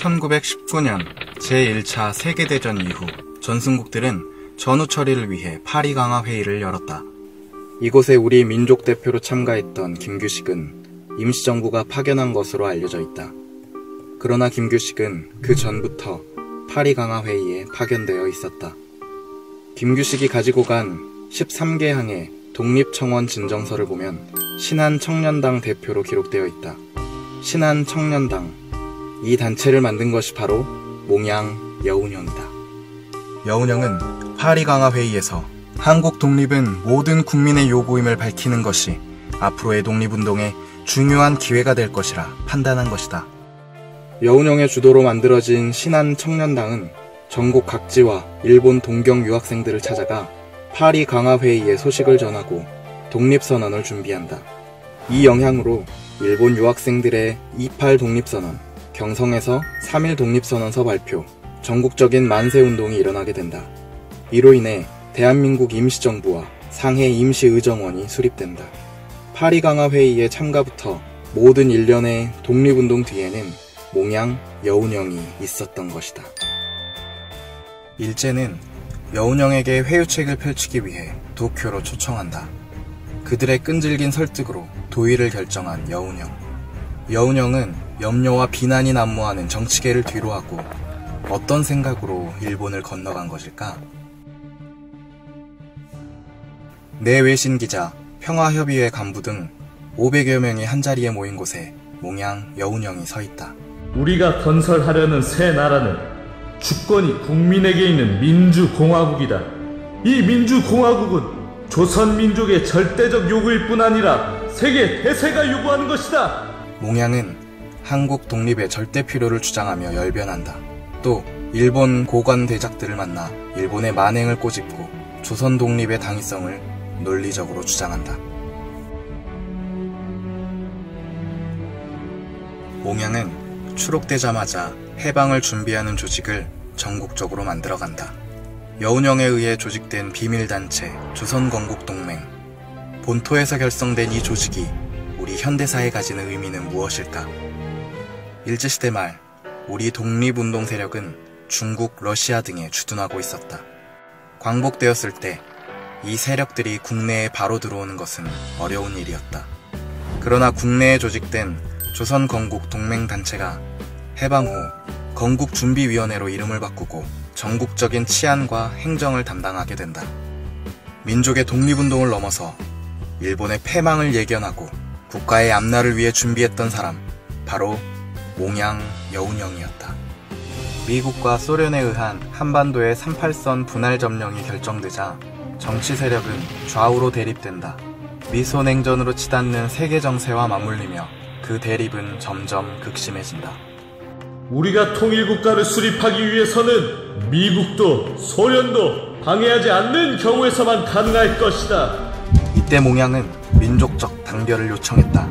1919년 제1차 세계대전 이후 전승국들은 전후 처리를 위해 파리 강화 회의를 열었다. 이곳에 우리 민족 대표로 참가했던 김규식은 임시정부가 파견한 것으로 알려져 있다. 그러나 김규식은 그 전부터 파리 강화 회의에 파견되어 있었다. 김규식이 가지고 간 13개 항의 독립청원 진정서를 보면 신한청년당 대표로 기록되어 있다. 신한청년당, 이 단체를 만든 것이 바로 몽양 여운형이다. 여운형은 파리 강화 회의에서 한국 독립은 모든 국민의 요구임을 밝히는 것이 앞으로의 독립운동에 중요한 기회가 될 것이라 판단한 것이다. 여운형의 주도로 만들어진 신한청년당은 전국 각지와 일본 동경 유학생들을 찾아가 파리 강화 회의의 소식을 전하고 독립선언을 준비한다. 이 영향으로 일본 유학생들의 28 독립선언, 경성에서 3.1 독립선언서 발표, 전국적인 만세운동이 일어나게 된다. 이로 인해 대한민국 임시정부와 상해 임시의정원이 수립된다. 파리 강화 회의의 참가부터 모든 일련의 독립운동 뒤에는 몽양 여운형이 있었던 것이다. 일제는 여운형에게 회유책을 펼치기 위해 도쿄로 초청한다. 그들의 끈질긴 설득으로 도의를 결정한 여운형. 여운형은 염려와 비난이 난무하는 정치계를 뒤로하고 어떤 생각으로 일본을 건너간 것일까? 내외신 기자, 평화협의회 간부 등 500여 명이 한자리에 모인 곳에 몽양 여운형이 서 있다. 우리가 건설하려는 새 나라는 주권이 국민에게 있는 민주공화국이다. 이 민주공화국은 조선민족의 절대적 요구일 뿐 아니라 세계 대세가 요구하는 것이다. 몽양은 한국 독립의 절대 필요를 주장하며 열변한다. 또 일본 고관 대작들을 만나 일본의 만행을 꼬집고 조선 독립의 당위성을 논리적으로 주장한다. 몽양은 추록되자마자 해방을 준비하는 조직을 전국적으로 만들어간다. 여운형에 의해 조직된 비밀단체 조선건국동맹. 본토에서 결성된 이 조직이 우리 현대사에 가지는 의미는 무엇일까? 일제시대 말 우리 독립운동 세력은 중국, 러시아 등에 주둔하고 있었다. 광복되었을 때 이 세력들이 국내에 바로 들어오는 것은 어려운 일이었다. 그러나 국내에 조직된 조선건국동맹단체가 해방 후 건국준비위원회로 이름을 바꾸고 전국적인 치안과 행정을 담당하게 된다. 민족의 독립운동을 넘어서 일본의 패망을 예견하고 국가의 앞날을 위해 준비했던 사람, 바로 몽양 여운형이었다. 미국과 소련에 의한 한반도의 38선 분할 점령이 결정되자 정치 세력은 좌우로 대립된다. 미소냉전으로 치닫는 세계 정세와 맞물리며 그 대립은 점점 극심해진다. 우리가 통일국가를 수립하기 위해서는 미국도 소련도 방해하지 않는 경우에서만 가능할 것이다. 이때 몽양은 민족적 단결을 요청했다.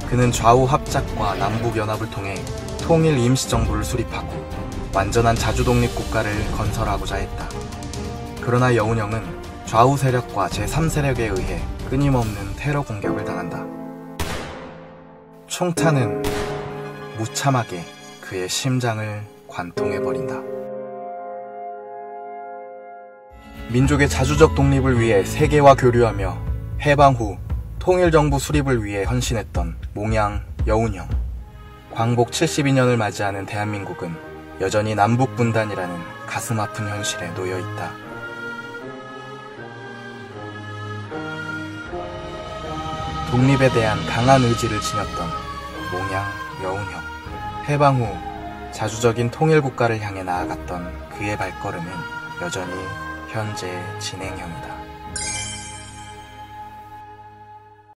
그는 좌우 합작과 남북연합을 통해 통일 임시정부를 수립하고 완전한 자주독립국가를 건설하고자 했다. 그러나 여운형은 좌우 세력과 제3세력에 의해 끊임없는 테러 공격을 당한다. 총탄은 무참하게 그의 심장을 관통해버린다. 민족의 자주적 독립을 위해 세계와 교류하며 해방 후 통일정부 수립을 위해 헌신했던 몽양 여운형. 광복 72년을 맞이하는 대한민국은 여전히 남북분단이라는 가슴 아픈 현실에 놓여있다. 독립에 대한 강한 의지를 지녔던 몽양 여운형. 해방 후 자주적인 통일국가를 향해 나아갔던 그의 발걸음은 여전히 현재 진행형이다.